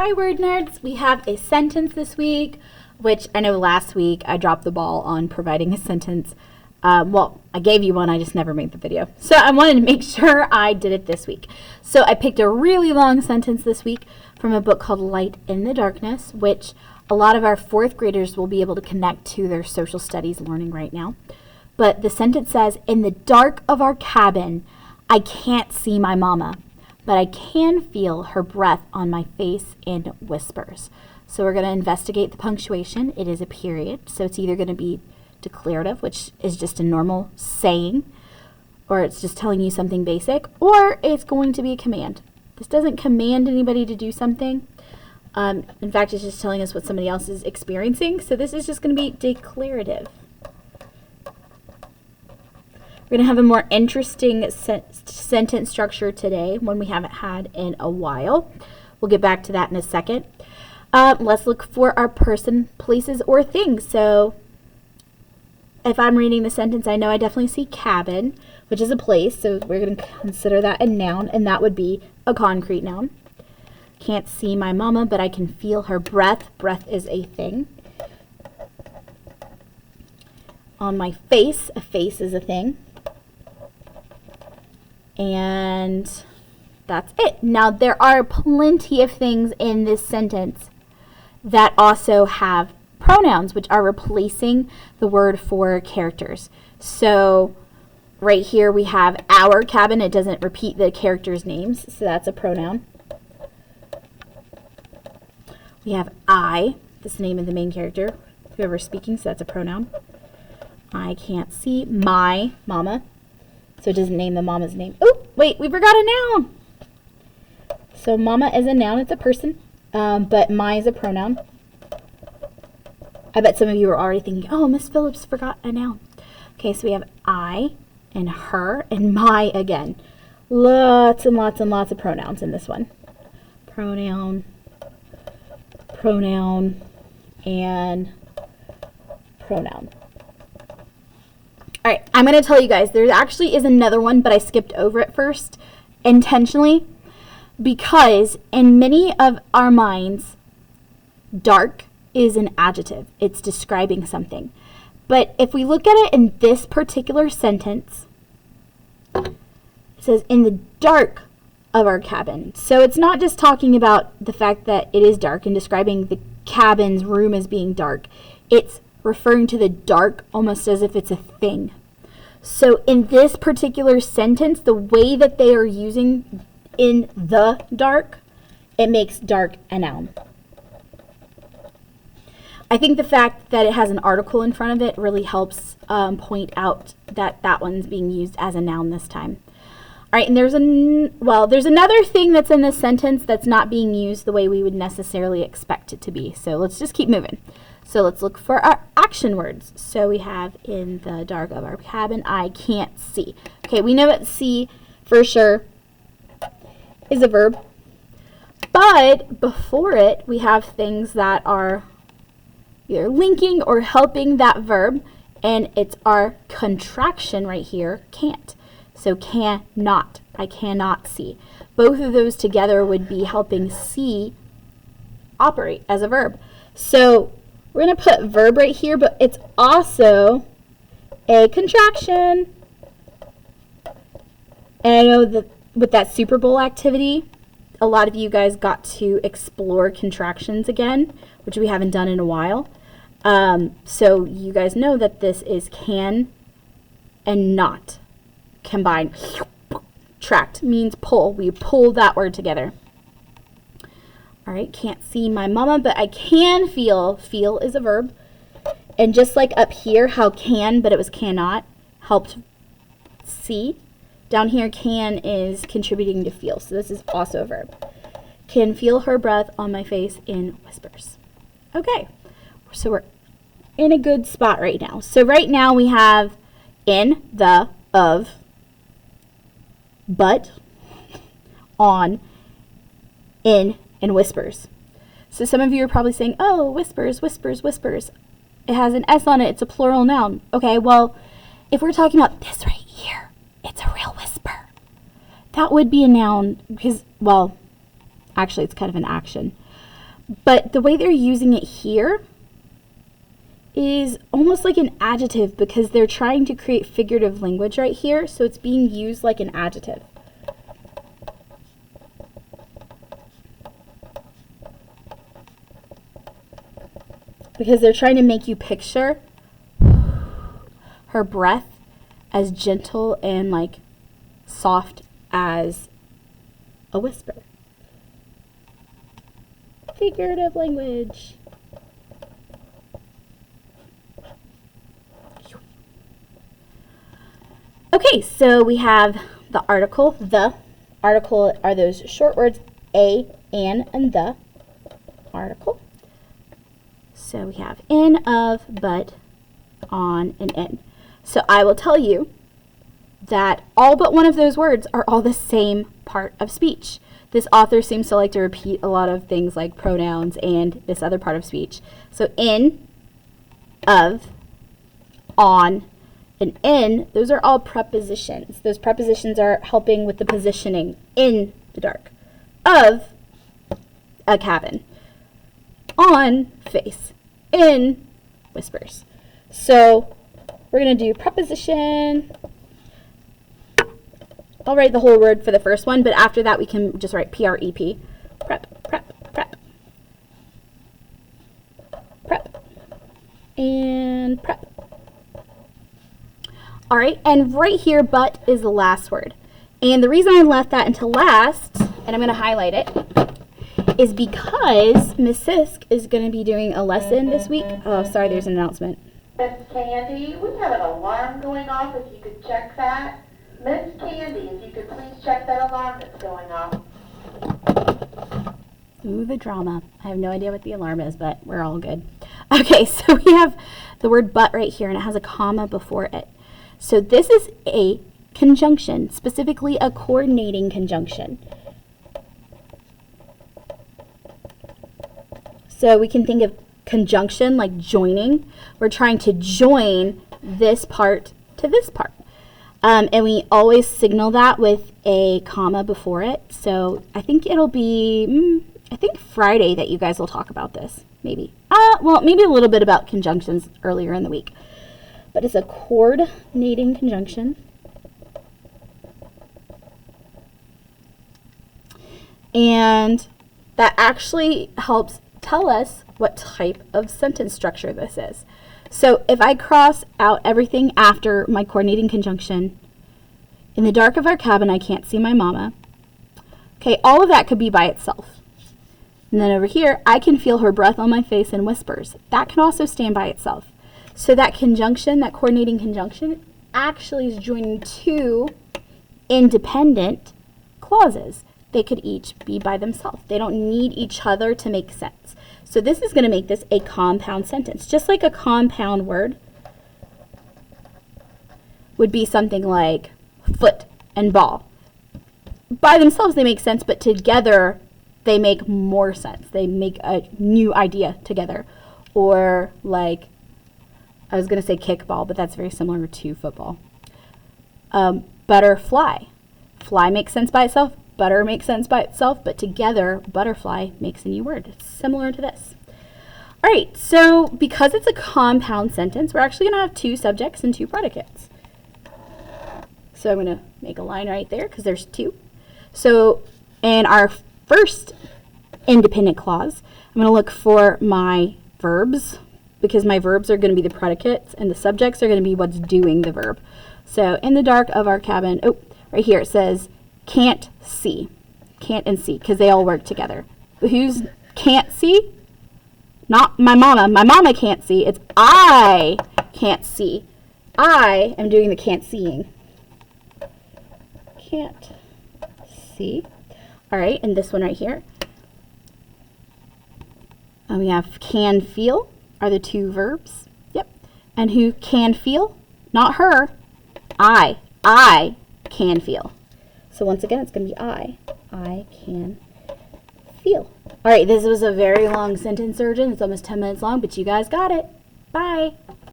Hi, word nerds. We have a sentence this week, which I know last week I dropped the ball on providing a sentence. Well, I gave you one, I just never made the video. So I wanted to make sure I did it this week. So I picked a really long sentence this week from a book called Light in the Darkness, which a lot of our fourth graders will be able to connect to their social studies learning right now. But the sentence says, "In the dark of our cabin, I can't see my mama, but I can feel her breath on my face in whispers." So we're going to investigate the punctuation. It is a period, so it's either going to be declarative, which is just a normal saying, or it's just telling you something basic, or it's going to be a command. This doesn't command anybody to do something. In fact, it's just telling us what somebody else is experiencing. So this is just going to be declarative. We're going to have a more interesting sentence structure today, one we haven't had in a while. We'll get back to that in a second. Let's look for our person, places, or things. So if I'm reading the sentence, I know I definitely see cabin, which is a place. So we're going to consider that a noun, and that would be a concrete noun. Can't see my mama, but I can feel her breath. Breath is a thing. On my face, a face is a thing. And that's it. Now, there are plenty of things in this sentence that also have pronouns, which are replacing the word for characters. So right here we have our cabin. It doesn't repeat the characters' names, so that's a pronoun. We have I, that's the name of the main character, whoever's speaking, so that's a pronoun. I can't see my mama, so it doesn't name the mama's name. Oh, wait, we forgot a noun. So mama is a noun, it's a person, but my is a pronoun. I bet some of you are already thinking, oh, Miss Phillips forgot a noun. Okay, so we have I and her and my again. Lots and lots and lots of pronouns in this one. Pronoun, and pronoun. All right, I'm going to tell you guys, there actually is another one, but I skipped over it first intentionally because in many of our minds, dark is an adjective. It's describing something. But if we look at it in this particular sentence, it says, in the dark of our cabin. So it's not just talking about the fact that it is dark and describing the cabin's room as being dark. It's referring to the dark almost as if it's a thing. So in this particular sentence, the way that they are using in the dark, it makes dark a noun. I think the fact that it has an article in front of it really helps point out that that one's being used as a noun this time. All right, and there's another thing that's in this sentence that's not being used the way we would necessarily expect it to be. So let's just keep moving. So let's look for our action words. So we have in the dark of our cabin, I can't see. Okay, we know that see for sure is a verb. But before it, we have things that are either linking or helping that verb. And it's our contraction right here, can't. So cannot, I cannot see. Both of those together would be helping see operate as a verb. So we're going to put verb right here, but it's also a contraction. And I know that with that Super Bowl activity, a lot of you guys got to explore contractions again, which we haven't done in a while. So you guys know that this is can and not combined. Tract means pull. We pull that word together. All right, can't see my mama, but I can feel. Feel is a verb. And just like up here, how can, but it was cannot, helped see. Down here, can is contributing to feel. So this is also a verb. Can feel her breath on my face in whispers. Okay, so we're in a good spot right now. So right now we have in, the, of, but, on, in, and whispers. So some of you are probably saying, oh, whispers, whispers, whispers. It has an S on it. It's a plural noun. Okay, well, if we're talking about this right here, it's a real whisper. That would be a noun because, well, actually it's kind of an action. But the way they're using it here is almost like an adjective because they're trying to create figurative language right here, so it's being used like an adjective. Because they're trying to make you picture her breath as gentle and like soft as a whisper. Figurative language. Okay, so we have the article, the. Article are those short words, a, an, and the. Article. So we have in, of, but, on, and in. So I will tell you that all but one of those words are all the same part of speech. This author seems to like to repeat a lot of things like pronouns and this other part of speech. So in, of, on, and in, those are all prepositions. Those prepositions are helping with the positioning in the dark. Of, a cabin. On, face. In, whispers. So we're going to do preposition. I'll write the whole word for the first one, but after that we can just write P-R-E-P. Prep, prep, prep. Prep. And prep. All right, and right here, but is the last word. And the reason I left that until last, and I'm going to highlight it, is because Miss Sisk is going to be doing a lesson this week. Oh, sorry, there's an announcement. Miss Candy, we have an alarm going off, if you could check that. Miss Candy, if you could please check that alarm that's going off. Ooh, the drama. I have no idea what the alarm is, but we're all good. Okay, so we have the word but right here, and it has a comma before it. So this is a conjunction, specifically a coordinating conjunction. So we can think of conjunction like joining. We're trying to join this part to this part. And we always signal that with a comma before it. So I think it'll be, I think Friday that you guys will talk about this, maybe. Well, maybe a little bit about conjunctions earlier in the week. But it's a coordinating conjunction. And that actually helps tell us what type of sentence structure this is. So if I cross out everything after my coordinating conjunction, in the dark of our cabin I can't see my mama. Okay, all of that could be by itself. And then over here, I can feel her breath on my face and whispers. That can also stand by itself. So that conjunction, that coordinating conjunction, actually is joining two independent clauses. They could each be by themselves. They don't need each other to make sense. So this is going to make this a compound sentence. Just like a compound word would be something like foot and ball. By themselves they make sense, but together they make more sense. They make a new idea together. Or like, I was going to say kickball, but that's very similar to football. Butterfly. Fly makes sense by itself. Butter makes sense by itself, but together, butterfly makes a new word. It's similar to this. All right, so because it's a compound sentence, we're actually going to have two subjects and two predicates. So I'm going to make a line right there because there's two. So in our first independent clause, I'm going to look for my verbs because my verbs are going to be the predicates and the subjects are going to be what's doing the verb. So in the dark of our cabin, oh, right here it says can't see. Can't and see because they all work together. Who's can't see? Not my mama. My mama can't see. It's I can't see. I am doing the can't seeing. Can't see. All right, and this one right here. We have can feel are the two verbs. Yep. And who can feel? Not her. I. I can feel. So once again, it's going to be I. I can feel. All right, this was a very long sentence, Surgeon. It's almost 10 minutes long, but you guys got it. Bye.